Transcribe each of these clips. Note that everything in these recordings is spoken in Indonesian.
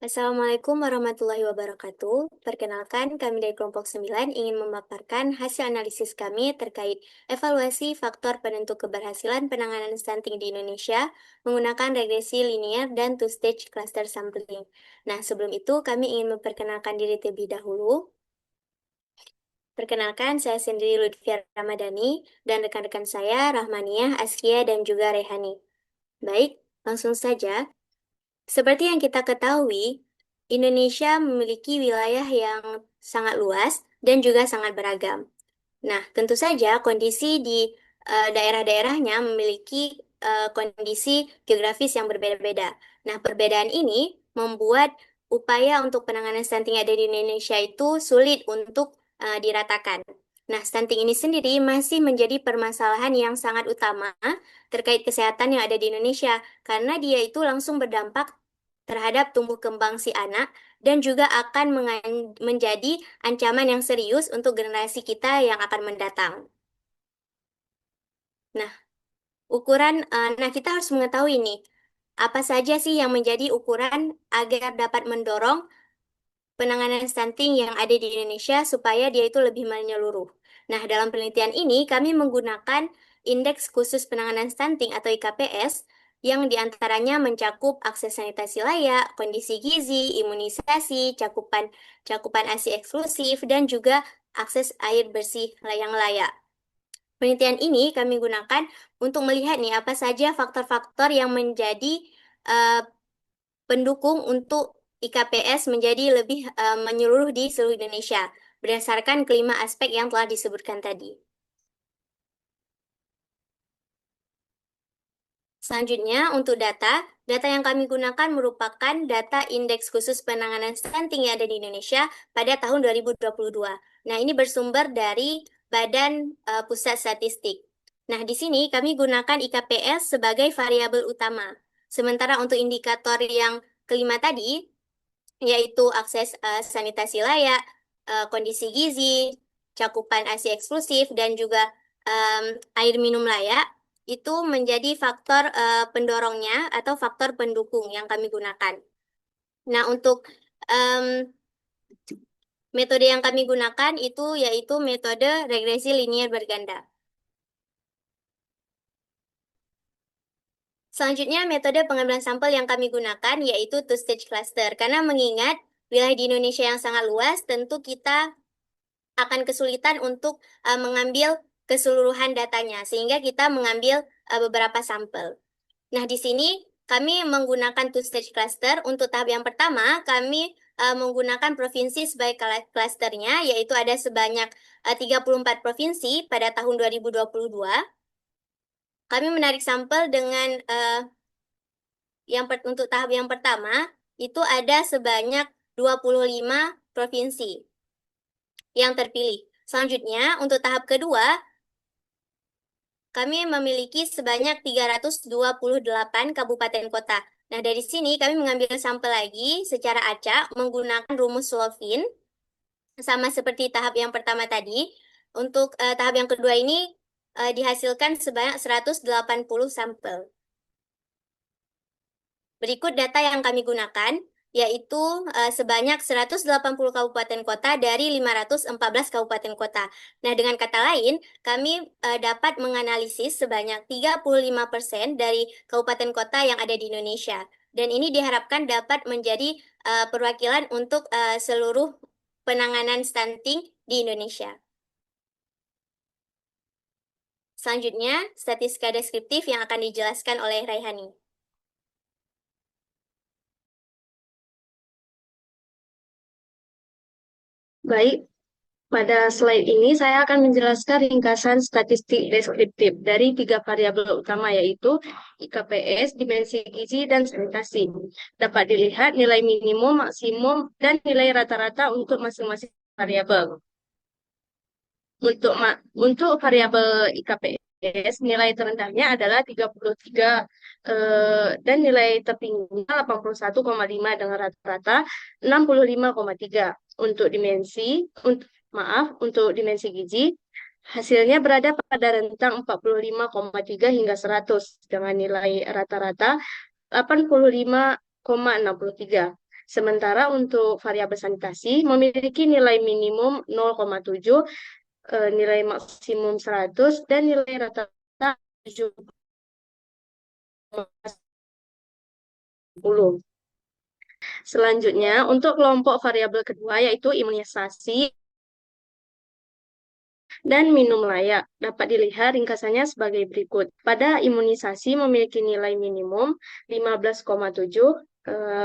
Assalamualaikum warahmatullahi wabarakatuh. Perkenalkan, kami dari kelompok 9 ingin memaparkan hasil analisis kami terkait evaluasi faktor penentu keberhasilan penanganan stunting di Indonesia menggunakan regresi linear dan two-stage cluster sampling. Nah, sebelum itu kami ingin memperkenalkan diri terlebih dahulu. Perkenalkan, saya sendiri Lutfia Ramadhani dan rekan-rekan saya Rahmaniyah, Askia, dan juga Rehani. Baik, langsung saja. Seperti yang kita ketahui, Indonesia memiliki wilayah yang sangat luas dan juga sangat beragam. Nah, tentu saja kondisi di daerah-daerahnya memiliki kondisi geografis yang berbeda-beda. Nah, perbedaan ini membuat upaya untuk penanganan stunting yang ada di Indonesia itu sulit untuk diratakan. Nah, stunting ini sendiri masih menjadi permasalahan yang sangat utama terkait kesehatan yang ada di Indonesia, karena dia itu langsung berdampak terhadap tumbuh kembang si anak dan juga akan menjadi ancaman yang serius untuk generasi kita yang akan mendatang. Nah, nah kita harus mengetahui nih, apa saja sih yang menjadi ukuran agar dapat mendorong penanganan stunting yang ada di Indonesia supaya dia itu lebih menyeluruh. Nah, dalam penelitian ini kami menggunakan Indeks Khusus Penanganan Stunting atau IKPS yang diantaranya mencakup akses sanitasi layak, kondisi gizi, imunisasi, cakupan cakupan ASI eksklusif, dan juga akses air bersih yang layak. Penelitian ini kami gunakan untuk melihat nih apa saja faktor-faktor yang menjadi eh, pendukung untuk IKPS menjadi lebih menyeluruh di seluruh Indonesia berdasarkan kelima aspek yang telah disebutkan tadi. Selanjutnya, untuk data yang kami gunakan merupakan data Indeks Khusus Penanganan Stunting yang ada di Indonesia pada tahun 2022. Nah, ini bersumber dari Badan Pusat Statistik. Nah, di sini kami gunakan IKPS sebagai variabel utama. Sementara untuk indikator yang kelima tadi, yaitu akses sanitasi layak, kondisi gizi, cakupan ASI eksklusif, dan juga air minum layak, itu menjadi faktor pendorongnya atau faktor pendukung yang kami gunakan. Nah, untuk em, metode yang kami gunakan itu yaitu metode regresi linear berganda. Selanjutnya, metode pengambilan sampel yang kami gunakan yaitu two-stage cluster. Karena mengingat wilayah di Indonesia yang sangat luas, tentu kita akan kesulitan untuk mengambil keseluruhan datanya, sehingga kita mengambil beberapa sampel. Nah, di sini kami menggunakan two-stage cluster. Untuk tahap yang pertama, kami menggunakan provinsi sebagai klasternya, yaitu ada sebanyak 34 provinsi pada tahun 2022. Kami menarik sampel dengan untuk tahap yang pertama, itu ada sebanyak 25 provinsi yang terpilih. Selanjutnya, untuk tahap kedua, kami memiliki sebanyak 328 kabupaten kota. Nah, dari sini kami mengambil sampel lagi secara acak menggunakan rumus Slovin, sama seperti tahap yang pertama tadi. Untuk tahap yang kedua ini dihasilkan sebanyak 180 sampel. Berikut data yang kami gunakan, yaitu sebanyak 180 kabupaten kota dari 514 kabupaten kota. Nah, dengan kata lain, kami dapat menganalisis sebanyak 35% dari kabupaten kota yang ada di Indonesia. Dan ini diharapkan dapat menjadi perwakilan untuk seluruh penanganan stunting di Indonesia. Selanjutnya, statistika deskriptif yang akan dijelaskan oleh Raihani. Baik, pada slide ini saya akan menjelaskan ringkasan statistik deskriptif dari tiga variabel utama yaitu IKPS, dimensi gizi, dan sanitasi. Dapat dilihat nilai minimum, maksimum, dan nilai rata-rata untuk masing-masing variabel. Untuk variabel IKPS, nilai terendahnya adalah 33 dan nilai tertingginya 81,5 dengan rata-rata 65,3. Untuk dimensi gizi, hasilnya berada pada rentang 45,3 hingga 100 dengan nilai rata-rata 85,63. Sementara untuk variabel sanitasi memiliki nilai minimum 0,7, nilai maksimum 100, dan nilai rata-rata 70. Selanjutnya, untuk kelompok variabel kedua yaitu imunisasi dan minum layak. Dapat dilihat ringkasannya sebagai berikut. Pada imunisasi memiliki nilai minimum 15,7,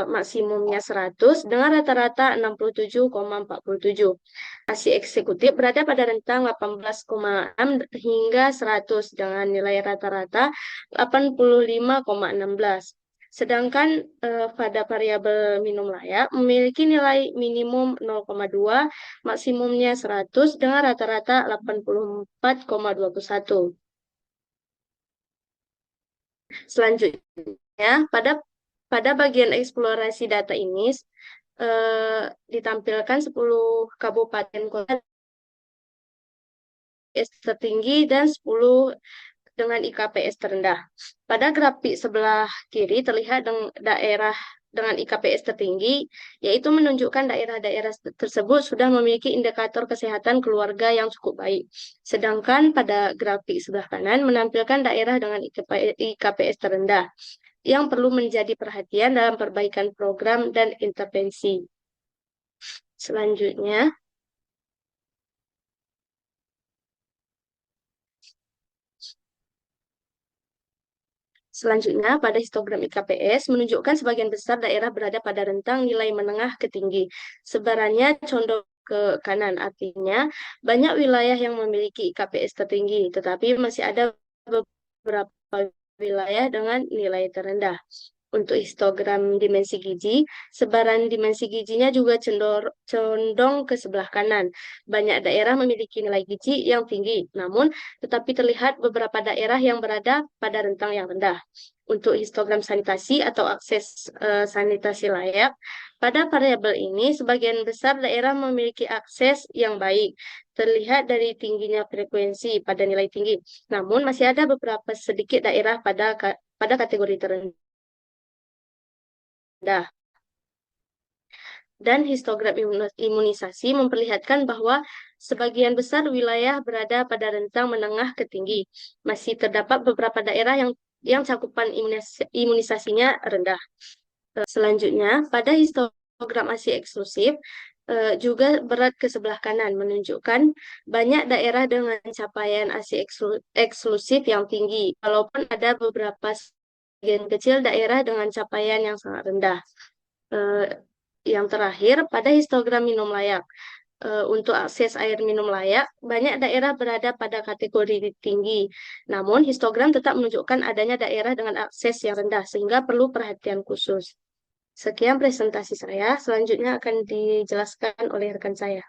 maksimumnya 100, dengan rata-rata 67,47. ASI eksekutif berada pada rentang 18,6 hingga 100 dengan nilai rata-rata 85,16. Sedangkan pada variabel minum layak memiliki nilai minimum 0,2, maksimumnya 100 dengan rata-rata 84,21. Selanjutnya, pada bagian eksplorasi data ini ditampilkan 10 kabupaten kota tertinggi dan 10 dengan IKPS terendah. Pada grafik sebelah kiri terlihat daerah dengan IKPS tertinggi, yaitu menunjukkan daerah-daerah tersebut sudah memiliki indikator kesehatan keluarga yang cukup baik. Sedangkan pada grafik sebelah kanan menampilkan daerah dengan IKPS terendah, yang perlu menjadi perhatian dalam perbaikan program dan intervensi. Selanjutnya, pada histogram IKPS menunjukkan sebagian besar daerah berada pada rentang nilai menengah ke tinggi. Sebarannya condong ke kanan, artinya banyak wilayah yang memiliki IKPS tertinggi, tetapi masih ada beberapa wilayah dengan nilai terendah. Untuk histogram dimensi gizi, sebaran dimensi gizinya juga condong ke sebelah kanan. Banyak daerah memiliki nilai gizi yang tinggi, namun tetapi terlihat beberapa daerah yang berada pada rentang yang rendah. Untuk histogram sanitasi atau akses sanitasi layak, pada variabel ini sebagian besar daerah memiliki akses yang baik, terlihat dari tingginya frekuensi pada nilai tinggi. Namun masih ada beberapa sedikit daerah pada kategori terendah. Dan histogram imunisasi memperlihatkan bahwa sebagian besar wilayah berada pada rentang menengah ke tinggi. Masih terdapat beberapa daerah yang cakupan imunisasinya rendah. Selanjutnya, pada histogram ASI eksklusif juga berat ke sebelah kanan, menunjukkan banyak daerah dengan capaian ASI eksklusif yang tinggi, walaupun ada beberapa sebagian kecil daerah dengan capaian yang sangat rendah. Yang terakhir, pada histogram minum layak. Untuk akses air minum layak, banyak daerah berada pada kategori tinggi. Namun, histogram tetap menunjukkan adanya daerah dengan akses yang rendah, sehingga perlu perhatian khusus. Sekian presentasi saya, selanjutnya akan dijelaskan oleh rekan saya.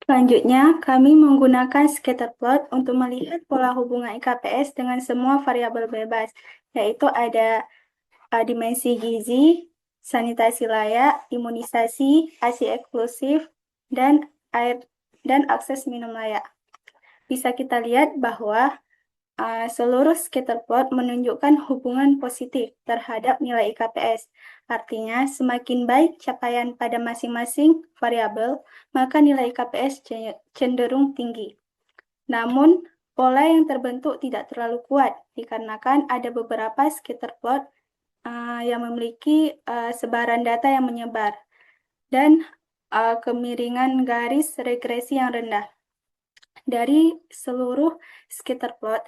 Selanjutnya, kami menggunakan scatter plot untuk melihat pola hubungan IKPS dengan semua variabel bebas, yaitu ada dimensi gizi, sanitasi layak, imunisasi, ASI eksklusif, dan air dan akses minum layak. Bisa kita lihat bahwa seluruh scatter plot menunjukkan hubungan positif terhadap nilai IKPS. Artinya, semakin baik capaian pada masing-masing variabel, maka nilai IKPS cenderung tinggi. Namun, pola yang terbentuk tidak terlalu kuat, dikarenakan ada beberapa scatter plot yang memiliki sebaran data yang menyebar dan kemiringan garis regresi yang rendah. Dari seluruh scatter plot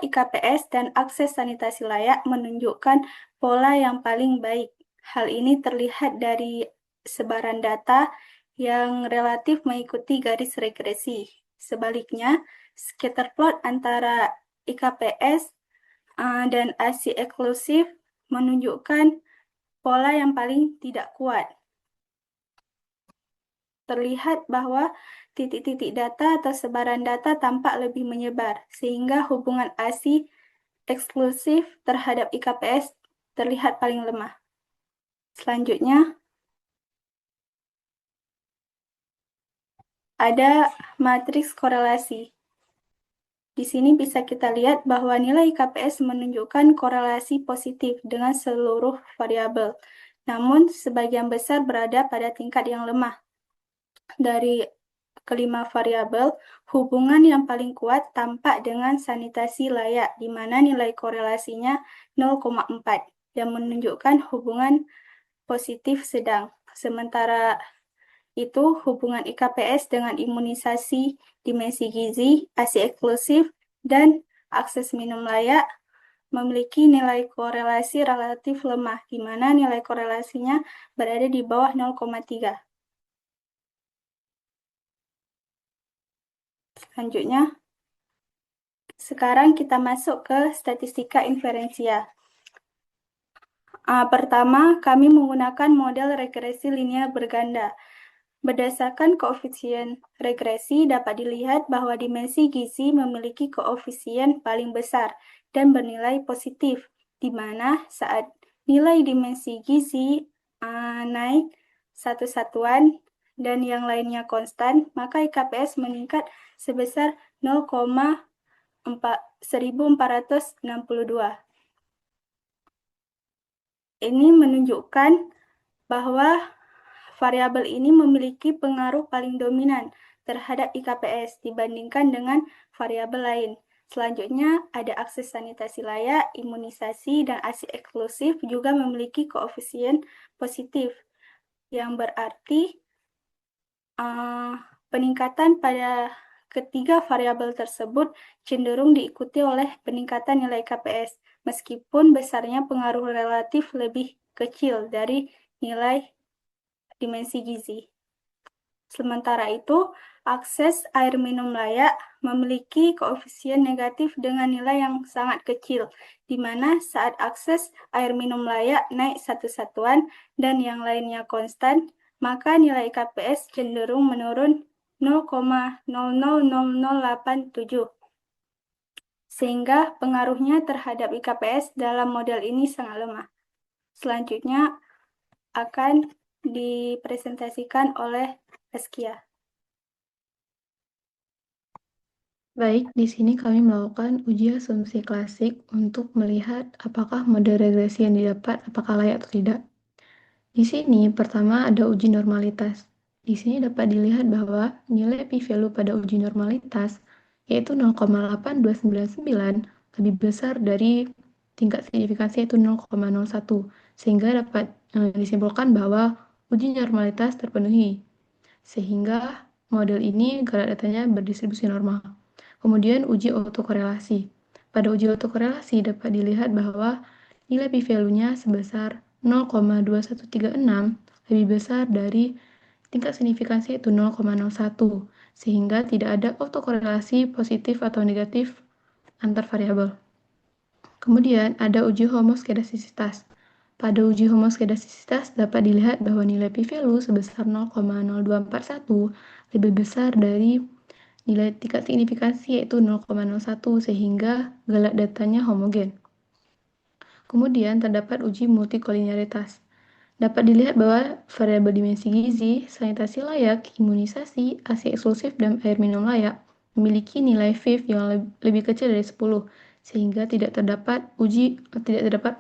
IKPS dan akses sanitasi layak menunjukkan pola yang paling baik. Hal ini terlihat dari sebaran data yang relatif mengikuti garis regresi. Sebaliknya, scatter plot antara IKPS dan ASI eksklusif menunjukkan pola yang paling tidak kuat. Terlihat bahwa titik-titik data atau sebaran data tampak lebih menyebar, sehingga hubungan ASI eksklusif terhadap IKPS terlihat paling lemah. Selanjutnya, ada matriks korelasi. Di sini bisa kita lihat bahwa nilai KPS menunjukkan korelasi positif dengan seluruh variabel. Namun, sebagian besar berada pada tingkat yang lemah. Dari kelima variabel, hubungan yang paling kuat tampak dengan sanitasi layak, di mana nilai korelasinya 0,4, yang menunjukkan hubungan positif sedang. Sementara itu, hubungan IKPS dengan imunisasi, dimensi gizi, ASI eksklusif, dan akses minum layak memiliki nilai korelasi relatif lemah, di mana nilai korelasinya berada di bawah 0,3. Selanjutnya, sekarang kita masuk ke statistika inferensial. Pertama, kami menggunakan model regresi linear berganda. Berdasarkan koefisien regresi, dapat dilihat bahwa dimensi gizi memiliki koefisien paling besar dan bernilai positif, di mana saat nilai dimensi gizi naik satu satuan dan yang lainnya konstan, maka IKPS meningkat sebesar 1462. Ini menunjukkan bahwa variabel ini memiliki pengaruh paling dominan terhadap IKPS dibandingkan dengan variabel lain. Selanjutnya, ada akses sanitasi layak, imunisasi, dan ASI eksklusif juga memiliki koefisien positif, yang berarti peningkatan pada ketiga variabel tersebut cenderung diikuti oleh peningkatan nilai KPS, meskipun besarnya pengaruh relatif lebih kecil dari nilai dimensi gizi. Sementara itu, akses air minum layak memiliki koefisien negatif dengan nilai yang sangat kecil, di mana saat akses air minum layak naik satu satuan dan yang lainnya konstan, maka nilai KPS cenderung menurun 0,000087, sehingga pengaruhnya terhadap IKPS dalam model ini sangat lemah. Selanjutnya akan dipresentasikan oleh Askia. Baik, di sini kami melakukan uji asumsi klasik untuk melihat apakah model regresi yang didapat apakah layak atau tidak. Di sini pertama ada uji normalitas. Di sini dapat dilihat bahwa nilai p-value pada uji normalitas yaitu 0,8299 lebih besar dari tingkat signifikansi yaitu 0,01, sehingga dapat disimpulkan bahwa uji normalitas terpenuhi, sehingga model ini galak datanya berdistribusi normal. Kemudian uji autokorelasi. Pada uji autokorelasi dapat dilihat bahwa nilai p-value-nya sebesar 0,2136 lebih besar dari tingkat signifikansi yaitu 0,01, sehingga tidak ada autokorelasi positif atau negatif antar variabel. Kemudian ada uji homoskedastisitas. Pada uji homoskedastisitas dapat dilihat bahwa nilai p-value sebesar 0,0241 lebih besar dari nilai tingkat signifikansi yaitu 0,01, sehingga galak datanya homogen. Kemudian terdapat uji multikolinearitas. Dapat dilihat bahwa variabel dimensi gizi, sanitasi layak, imunisasi, ASI eksklusif, dan air minum layak memiliki nilai VIF yang lebih kecil dari 10, sehingga tidak terdapat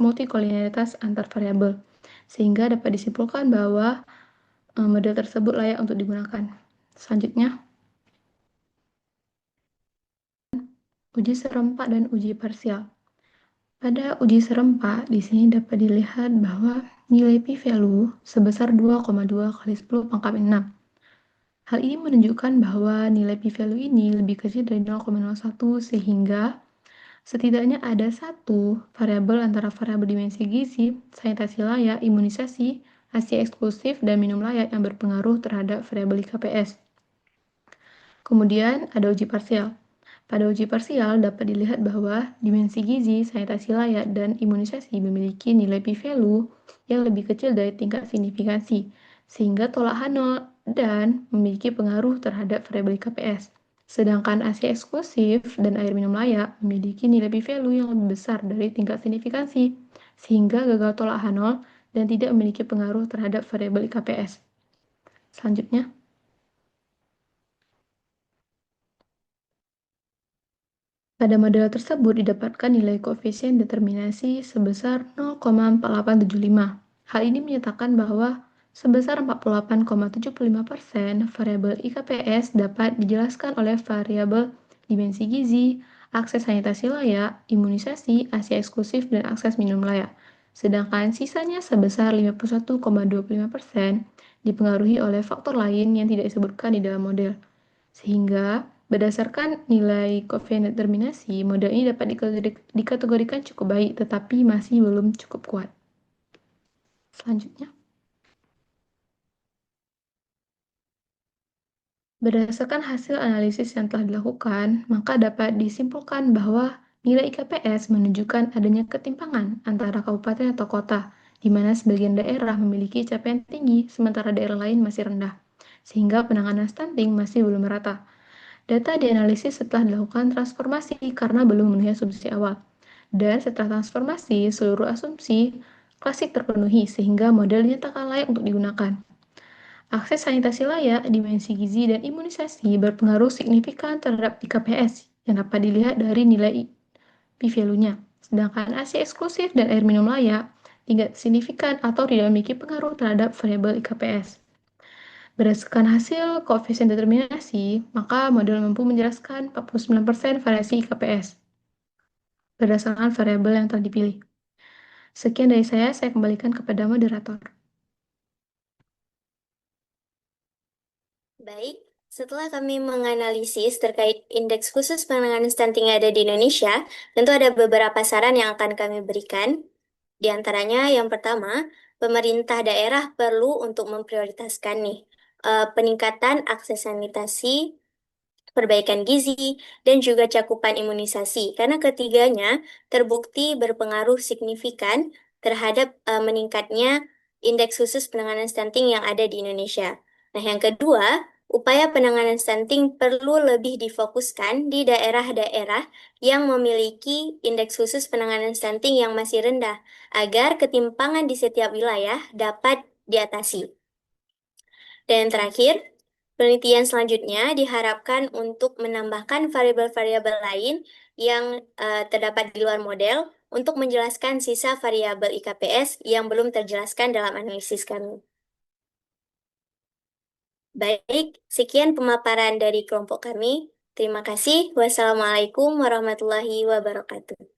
multikolinearitas antar variabel, sehingga dapat disimpulkan bahwa model tersebut layak untuk digunakan. Selanjutnya, uji serempak dan uji parsial. Pada uji serempak, di sini dapat dilihat bahwa nilai p-value sebesar 2,2 kali 10 pangkat 6. Hal ini menunjukkan bahwa nilai p-value ini lebih kecil dari 0,01, sehingga setidaknya ada satu variabel antara variabel dimensi gizi, sanitasi layak, imunisasi, ASI eksklusif, dan minum layak yang berpengaruh terhadap variabel IKPS. Kemudian ada uji parsial. Pada uji parsial dapat dilihat bahwa dimensi gizi, sanitasi layak, dan imunisasi memiliki nilai p-value yang lebih kecil dari tingkat signifikansi, sehingga tolak H0 dan memiliki pengaruh terhadap variabel IKPS. Sedangkan ASI eksklusif dan air minum layak memiliki nilai p-value yang lebih besar dari tingkat signifikansi, sehingga gagal tolak H0 dan tidak memiliki pengaruh terhadap variabel IKPS. Selanjutnya, Pada model tersebut didapatkan nilai koefisien determinasi sebesar 0,4875. Hal ini menyatakan bahwa sebesar 48,75% variabel IKPS dapat dijelaskan oleh variabel dimensi gizi, akses sanitasi layak, imunisasi, ASI eksklusif, dan akses minum layak. Sedangkan sisanya sebesar 51,25% dipengaruhi oleh faktor lain yang tidak disebutkan di dalam model. Sehingga, berdasarkan nilai koefisien determinasi, model ini dapat dikategorikan cukup baik, tetapi masih belum cukup kuat. Selanjutnya, berdasarkan hasil analisis yang telah dilakukan, maka dapat disimpulkan bahwa nilai IKPS menunjukkan adanya ketimpangan antara kabupaten atau kota, di mana sebagian daerah memiliki capaian tinggi, sementara daerah lain masih rendah, sehingga penanganan stunting masih belum merata. Data dianalisis setelah dilakukan transformasi karena belum memenuhi asumsi awal. Dan setelah transformasi, seluruh asumsi klasik terpenuhi sehingga model dinyatakan layak untuk digunakan. Akses sanitasi layak, dimensi gizi, dan imunisasi berpengaruh signifikan terhadap IKPS yang dapat dilihat dari nilai p-value-nya. Sedangkan ASI eksklusif dan air minum layak tidak signifikan atau tidak memiliki pengaruh terhadap variabel IKPS. Berdasarkan hasil koefisien determinasi, maka model mampu menjelaskan 49% variasi IKPS berdasarkan variabel yang telah dipilih. Sekian dari saya kembalikan kepada moderator. Baik, setelah kami menganalisis terkait indeks khusus penanganan stunting yang ada di Indonesia, tentu ada beberapa saran yang akan kami berikan. Di antaranya, yang pertama, pemerintah daerah perlu untuk memprioritaskan nih peningkatan akses sanitasi, perbaikan gizi, dan juga cakupan imunisasi. Karena ketiganya terbukti berpengaruh signifikan terhadap meningkatnya indeks khusus penanganan stunting yang ada di Indonesia. Nah, yang kedua, upaya penanganan stunting perlu lebih difokuskan di daerah-daerah yang memiliki indeks khusus penanganan stunting yang masih rendah, agar ketimpangan di setiap wilayah dapat diatasi. Dan yang terakhir, penelitian selanjutnya diharapkan untuk menambahkan variabel-variabel lain yang terdapat di luar model untuk menjelaskan sisa variabel IKPS yang belum terjelaskan dalam analisis kami. Baik, sekian pemaparan dari kelompok kami. Terima kasih. Wassalamualaikum warahmatullahi wabarakatuh.